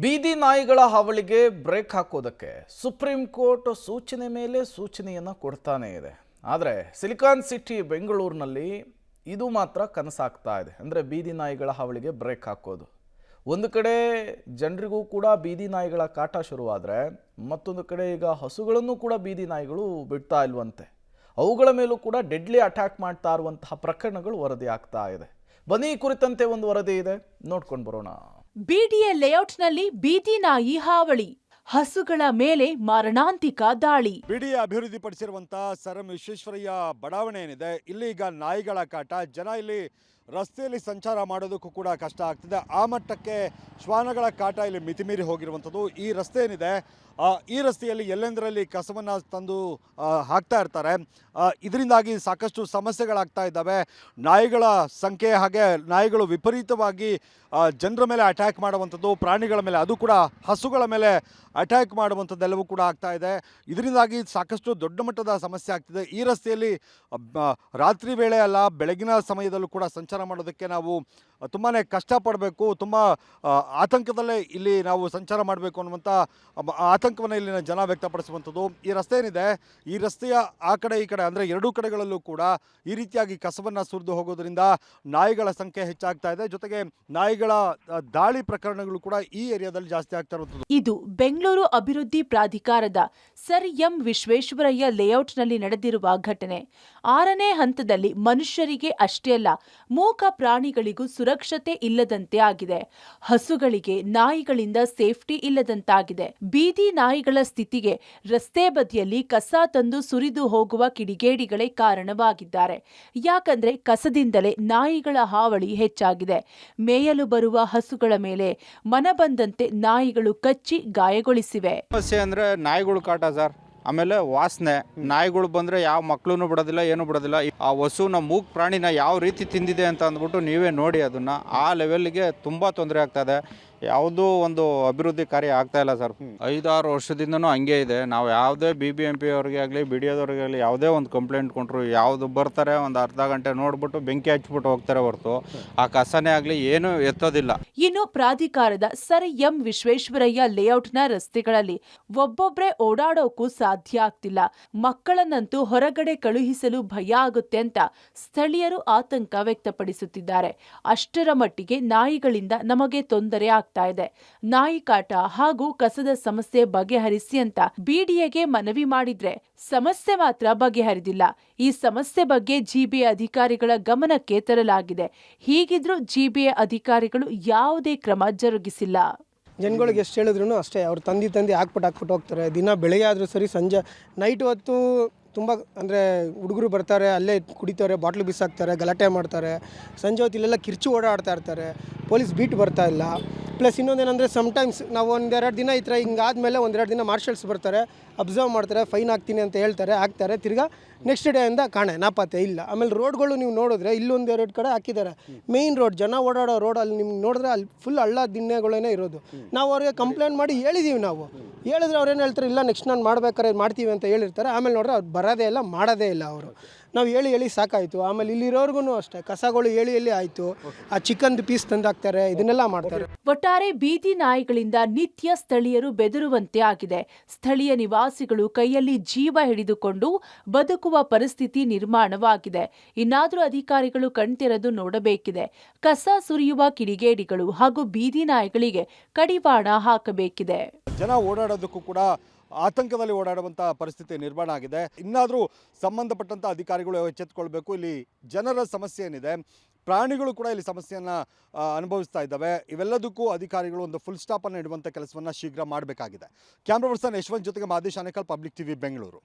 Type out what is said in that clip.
ಬೀದಿ ನಾಯಿಗಳ ಹಾವಳಿಗೆ ಬ್ರೇಕ್ ಹಾಕೋದಕ್ಕೆ ಸುಪ್ರೀಂ ಕೋರ್ಟ್ ಸೂಚನೆ ಮೇಲೆ ಸೂಚನೆಯನ್ನು ಕೊಡ್ತಾನೇ ಇದೆ. ಆದರೆ ಸಿಲಿಕಾನ್ ಸಿಟಿ ಬೆಂಗಳೂರಿನಲ್ಲಿ ಇದು ಮಾತ್ರ ಕನಸಾಗ್ತಾ ಇದೆ. ಅಂದರೆ ಬೀದಿ ನಾಯಿಗಳ ಹಾವಳಿಗೆ ಬ್ರೇಕ್ ಹಾಕೋದು. ಒಂದು ಕಡೆ ಜನರಿಗೂ ಕೂಡ ಬೀದಿ ನಾಯಿಗಳ ಕಾಟ ಶುರುವಾದರೆ ಮತ್ತೊಂದು ಕಡೆ ಈಗ ಹಸುಗಳನ್ನು ಕೂಡ ಬೀದಿ ನಾಯಿಗಳು ಬಿಡ್ತಾ ಇಲ್ವಂತೆ. ಅವುಗಳ ಮೇಲೂ ಕೂಡ ಡೆಡ್ಲಿ ಅಟ್ಯಾಕ್ ಮಾಡ್ತಾ ಇರುವಂತಹ ಪ್ರಕರಣಗಳು ವರದಿ ಆಗ್ತಾ ಇದೆ. ಬನ್ನಿ, ಈ ಕುರಿತಂತೆ ಒಂದು ವರದಿ ಇದೆ, ನೋಡ್ಕೊಂಡು ಬರೋಣ. ಬಿಡಿಎ ಲೇಔಟ್ನಲ್ಲಿ ಬೀದಿ ನಾಯಿ ಹಾವಳಿ, ಹಸುಗಳ ಮೇಲೆ ಮಾರಣಾಂತಿಕ ದಾಳಿ. ಬಿಡಿಎ ಅಭಿವೃದ್ಧಿಪಡಿಸಿರುವಂತಹ ಸರ್ ಎಂ ವಿಶ್ವೇಶ್ವರಯ್ಯ ಬಡಾವಣೆ ಏನಿದೆ, ಇಲ್ಲಿ ಈಗ ನಾಯಿಗಳ ಕಾಟ, ಜನ ಇಲ್ಲಿ ರಸ್ತೆಯಲ್ಲಿ ಸಂಚಾರ ಮಾಡೋದಕ್ಕೂ ಕೂಡ ಕಷ್ಟ ಆಗ್ತಿದೆ. ಆ ಮಟ್ಟಕ್ಕೆ ಶ್ವಾನಗಳ ಕಾಟ ಇಲ್ಲಿ ಮಿತಿಮೀರಿ ಹೋಗಿರುವಂಥದ್ದು. ಈ ರಸ್ತೆ ಏನಿದೆ, ಈ ರಸ್ತೆಯಲ್ಲಿ ಎಲ್ಲೆಂದರಲ್ಲಿ ಕಸವನ್ನು ತಂದು ಹಾಕ್ತಾ ಇರ್ತಾರೆ. ಇದರಿಂದಾಗಿ ಸಾಕಷ್ಟು ಸಮಸ್ಯೆಗಳಾಗ್ತಾ ಇದ್ದಾವೆ. ನಾಯಿಗಳ ಸಂಖ್ಯೆ, ಹಾಗೆ ನಾಯಿಗಳು ವಿಪರೀತವಾಗಿ ಜನರ ಮೇಲೆ ಅಟ್ಯಾಕ್ ಮಾಡುವಂಥದ್ದು, ಪ್ರಾಣಿಗಳ ಮೇಲೆ, ಅದು ಕೂಡ ಹಸುಗಳ ಮೇಲೆ ಅಟ್ಯಾಕ್ ಮಾಡುವಂಥದ್ದೆಲ್ಲವೂ ಕೂಡ ಆಗ್ತಾ ಇದೆ. ಇದರಿಂದಾಗಿ ಸಾಕಷ್ಟು ದೊಡ್ಡ ಮಟ್ಟದ ಸಮಸ್ಯೆ ಆಗ್ತಿದೆ. ಈ ರಸ್ತೆಯಲ್ಲಿ ರಾತ್ರಿ ವೇಳೆ ಅಲ್ಲ, ಬೆಳಗಿನ ಸಮಯದಲ್ಲೂ ಕೂಡ ಸಂಚಾರ ಮಾಡೋದಕ್ಕೆ ನಾವು ತುಂಬಾ ಕಷ್ಟಪಡಬೇಕು. ತುಂಬ ಆತಂಕದಲ್ಲೇ ಇಲ್ಲಿ ನಾವು ಸಂಚಾರ ಮಾಡಬೇಕು ಅನ್ನುವಂಥ ಆತಂಕವನ್ನು ಇಲ್ಲಿನ ಜನ ವ್ಯಕ್ತಪಡಿಸುವಂಥದ್ದು. ಈ ರಸ್ತೆ ಏನಿದೆ, ಈ ರಸ್ತೆಯ ಆ ಕಡೆ ಈ ಕಡೆ ಅಂದರೆ ಎರಡೂ ಕಡೆಗಳಲ್ಲೂ ಕೂಡ ಈ ರೀತಿಯಾಗಿ ಕಸವನ್ನು ಸುರಿದು ಹೋಗೋದ್ರಿಂದ ನಾಯಿಗಳ ಸಂಖ್ಯೆ ಹೆಚ್ಚಾಗ್ತಾ ಇದೆ. ಜೊತೆಗೆ ನಾಯಿಗಳ ದಾಳಿ ಪ್ರಕರಣಗಳು ಕೂಡ ಈ ಏರಿಯಾದಲ್ಲಿ ಜಾಸ್ತಿ ಆಗ್ತಾ ಇರುವಂಥದ್ದು. ಇದು ಬೆಂಗಳೂರು ಅಭಿವೃದ್ಧಿ ಪ್ರಾಧಿಕಾರದ ಸರ್ ಎಂ ವಿಶ್ವೇಶ್ವರಯ್ಯ ಲೇಔಟ್ನಲ್ಲಿ ನಡೆದಿರುವ ಘಟನೆ. 6ನೇ ಹಂತದಲ್ಲಿ ಮನುಷ್ಯರಿಗೆ ಅಷ್ಟೇ ಅಲ್ಲ, ಮೂಕ ಪ್ರಾಣಿಗಳಿಗೂ ಸುರಕ್ಷತೆ ಇಲ್ಲದಂತೆ ಆಗಿದೆ. ಹಸುಗಳಿಗೆ ನಾಯಿಗಳಿಂದ ಸೇಫ್ಟಿ ಇಲ್ಲದಂತಾಗಿದೆ. ಬೀದಿ ನಾಯಿಗಳ ಸ್ಥಿತಿಗೆ ರಸ್ತೆ ಬದಿಯಲ್ಲಿ ಕಸ ತಂದು ಸುರಿದು ಹೋಗುವ ಕಿಡಿಗೇಡಿಗಳೇ ಕಾರಣವಾಗಿದ್ದಾರೆ. ಯಾಕಂದ್ರೆ ಕಸದಿಂದಲೇ ನಾಯಿಗಳ ಹಾವಳಿ ಹೆಚ್ಚಾಗಿದೆ. ಮೇಯಲು ಬರುವ ಹಸುಗಳ ಮೇಲೆ ಮನಬಂದಂತೆ ನಾಯಿಗಳು ಕಚ್ಚಿ ಗಾಯಗೊಳಿಸಿವೆ. ಸಮಸ್ಯೆ ಅಂದ್ರೆ ನಾಯಿಗಳು ಕಾಟ ಸರ್. ಆಮೇಲೆ ವಾಸನೆ, ನಾಯಿಗಳು ಬಂದರೆ ಯಾವ ಮಕ್ಕಳೂ ಬಿಡೋದಿಲ್ಲ, ಏನು ಬಿಡೋದಿಲ್ಲ. ಆ ಹಸುನ ಮೂಕ್ ಪ್ರಾಣಿನ ಯಾವ ರೀತಿ ತಿಂದಿದೆ ಅಂತ ಅಂದ್ಬಿಟ್ಟು ನೀವೇ ನೋಡಿ. ಅದನ್ನು ಆ ಲೆವೆಲ್ಗೆ ತುಂಬ ತೊಂದರೆ ಆಗ್ತದೆ. ಯಾವುದೂ ಒಂದು ಅಭಿವೃದ್ಧಿ ಕಾರ್ಯ ಆಗ್ತಾ ಇಲ್ಲ ಸರ್. 5-6 ವರ್ಷದಿಂದನೂ ಹಂಗೆ ಇದೆ. ನಾವು ಯಾವುದೇ BBMP ಅವ್ರಿಗೆ ಆಗಲಿ, BDOದವ್ರಿಗೆ ಆಗಲಿ ಯಾವುದೇ ಒಂದು ಕಂಪ್ಲೇಂಟ್ ಕೊಟ್ಟರು, ಯಾವುದು ಬರ್ತಾರೆ ಒಂದು ಅರ್ಧ ಗಂಟೆ ನೋಡ್ಬಿಟ್ಟು ಬೆಂಕಿ ಹಚ್ಬಿಟ್ಟು ಹೋಗ್ತಾರೆ ಹೊರತು ಆ ಕಸನೇ ಆಗಲಿ ಏನೂ ಎತ್ತೋದಿಲ್ಲ. ಇನ್ನು ಪ್ರಾಧಿಕಾರದ ಸರ್ ಎಂ ವಿಶ್ವೇಶ್ವರಯ್ಯ ಲೇಔಟ್ನ ರಸ್ತೆಗಳಲ್ಲಿ ಒಬ್ಬೊಬ್ಬರೇ ಓಡಾಡೋಕ್ಕೂ ಸಾಧ್ಯ ಆಗ್ತಿಲ್ಲ. ಮಕ್ಕಳನ್ನಂತೂ ಹೊರಗಡೆ ಕಳುಹಿಸಲು ಭಯ ಆಗುತ್ತೆ ಅಂತ ಸ್ಥಳೀಯರು ಆತಂಕ ವ್ಯಕ್ತಪಡಿಸುತ್ತಿದ್ದಾರೆ. ಅಷ್ಟರ ಮಟ್ಟಿಗೆ ನಾಯಿಗಳಿಂದ ನಮಗೆ ತೊಂದರೆ ಆಗ್ತಾ ಇದೆ. ನಾಯಿ ಕಾಟ ಹಾಗೂ ಕಸದ ಸಮಸ್ಯೆ ಬಗೆಹರಿಸಿ ಅಂತ ಬಿಡಿಎಗೆ ಮನವಿ ಮಾಡಿದ್ರೆ ಸಮಸ್ಯೆ ಮಾತ್ರ ಬಗೆಹರಿದಿಲ್ಲ. ಈ ಸಮಸ್ಯೆ ಬಗ್ಗೆ ಜಿಬಿಎ ಅಧಿಕಾರಿಗಳ ಗಮನಕ್ಕೆ ತರಲಾಗಿದೆ. ಹೀಗಿದ್ರೂ ಜಿಬಿಎ ಅಧಿಕಾರಿಗಳು ಯಾವುದೇ ಕ್ರಮ ಜರುಗಿಸಿಲ್ಲ. ಜನಗಳಿಗೆ ಎಷ್ಟು ಹೇಳಿದ್ರು ಅಷ್ಟೇ, ಅವ್ರು ತಂದು ಹಾಕ್ಬಿಟ್ಟು ಹೋಗ್ತಾರೆ. ದಿನ ಬೆಳಗ್ಗೆ ಆದರೂ ಸರಿ, ಸಂಜೆ ನೈಟ್ ಹೊತ್ತು ತುಂಬ ಅಂದರೆ ಹುಡುಗರು ಬರ್ತಾರೆ, ಅಲ್ಲೇ ಕುಡಿತಾರೆ, ಬಾಟ್ಲು ಬಿಸಾಕ್ತಾರೆ, ಗಲಾಟೆ ಮಾಡ್ತಾರೆ. ಸಂಜೆ ಹೊತ್ತು ಇಲ್ಲೆಲ್ಲ ಕಿರ್ಚು ಓಡಾಡ್ತಾ ಇರ್ತಾರೆ. ಪೊಲೀಸ್ ಬೀಟ್ ಬರ್ತಾ ಇಲ್ಲ. ಪ್ಲಸ್ ಇನ್ನೊಂದೇನೆಂದರೆ ಸಮಟೈಮ್ಸ್ ನಾವು 1-2 ದಿನ ಈ ಥರ ಹಿಂಗಾದ್ಮೇಲೆ 1-2 ದಿನ ಮಾರ್ಷಲ್ಸ್ ಬರ್ತಾರೆ, ಅಬ್ಸರ್ವ್ ಮಾಡ್ತಾರೆ, ಫೈನ್ ಹಾಕ್ತೀನಿ ಅಂತ ಹೇಳ್ತಾರೆ, ಹಾಕ್ತಾರೆ. ತಿರ್ಗಾ ನೆಕ್ಸ್ಟ್ ಡೇಯಿಂದ ನಾಪತ್ತೆ ಇಲ್ಲ. ಆಮೇಲೆ ರೋಡ್ಗಳು ನೀವು ನೋಡಿದ್ರೆ ಇಲ್ಲೊಂದು 2 ಕಡೆ ಹಾಕಿದ್ದಾರೆ. ಮೇಯ್ನ್ ರೋಡ್, ಜನ ಓಡಾಡೋ ರೋಡ್, ಅಲ್ಲಿ ನಿಮ್ಗೆ ನೋಡಿದ್ರೆ ಅಲ್ಲಿ ಫುಲ್ ಹಳ್ಳ ದಿಣ್ಣೆಗಳೇ ಇರೋದು. ನಾವು ಅವ್ರಿಗೆ ಕಂಪ್ಲೇಂಟ್ ಮಾಡಿ ಹೇಳಿದ್ದೀವಿ. ನಾವು ಹೇಳಿದ್ರೆ ಅವ್ರು ಏನು ಹೇಳ್ತಾರೆ, ಇಲ್ಲ ನೆಕ್ಸ್ಟ್ ನಾನು ಮಾಡ್ಬೇಕಾದ್ರೆ ಮಾಡ್ತೀವಿ ಅಂತ ಹೇಳಿರ್ತಾರೆ. ಆಮೇಲೆ ನೋಡ್ರೆ ಅವ್ರು ಬರೋದೇ ಇಲ್ಲ, ಮಾಡೋದೇ ಇಲ್ಲ. ಅವರು ನಾವು ಹೇಳಿ ಸಾಕಾಯಿತು. ಆಮೇಲೆ ಇಲ್ಲಿರೋರ್ಗು ಅಷ್ಟೇ, ಕಸಗಳು ಹೇಳಿ ಆಯಿತು. ಆ ಚಿಕನ್ ಪೀಸ್ ತಂದು ಹಾಕ್ತಾರೆ, ಇದನ್ನೆಲ್ಲ ಮಾಡ್ತಾರೆ. ಒಟ್ಟಾರೆ ಬೀದಿ ನಾಯಿಗಳಿಂದ ನಿತ್ಯ ಸ್ಥಳೀಯರು ಬೆದರುವಂತೆ ಆಗಿದೆ. ಸ್ಥಳೀಯ ನಿವಾಸಿಗಳು ಕೈಯಲ್ಲಿ ಜೀವ ಹಿಡಿದುಕೊಂಡು ಬದುಕುವ ಪರಿಸ್ಥಿತಿ ನಿರ್ಮಾಣವಾಗಿದೆ. ಇನ್ನಾದರೂ ಅಧಿಕಾರಿಗಳು ಕಣ್ತೆರೆದು ನೋಡಬೇಕಿದೆ. ಕಸ ಸುರಿಯುವ ಕಿಡಿಗೇಡಿಗಳು ಹಾಗೂ ಬೀದಿ ನಾಯಿಗಳಿಗೆ ಕಡಿವಾಣ ಹಾಕಬೇಕಿದೆ. ಜನ ಓಡಾಡೋದಕ್ಕೂ ಕೂಡ ಆತಂಕದಲ್ಲಿ ಓಡಾಡುವಂಥ ಪರಿಸ್ಥಿತಿ ನಿರ್ಮಾಣ ಆಗಿದೆ. ಇನ್ನಾದರೂ ಸಂಬಂಧಪಟ್ಟಂಥ ಅಧಿಕಾರಿಗಳು ಎಚ್ಚೆತ್ತುಕೊಳ್ಬೇಕು. ಇಲ್ಲಿ ಜನರ ಸಮಸ್ಯೆ ಏನಿದೆ, ಪ್ರಾಣಿಗಳು ಕೂಡ ಇಲ್ಲಿ ಸಮಸ್ಯೆಯನ್ನು ಅನುಭವಿಸ್ತಾ ಇದ್ದಾವೆ. ಇವೆಲ್ಲದಕ್ಕೂ ಅಧಿಕಾರಿಗಳು ಒಂದು ಫುಲ್ ಸ್ಟಾಪನ್ನು ಇಡುವಂಥ ಕೆಲಸವನ್ನು ಶೀಘ್ರ ಮಾಡಬೇಕಾಗಿದೆ. ಕ್ಯಾಮ್ರಾ ಪರ್ಸನ್ ಯಶವಂತ್ ಜೊತೆಗೆ ಮಾದೇಶ್ ಆನೇಕಲ್, ಪಬ್ಲಿಕ್ TV, ಬೆಂಗಳೂರು.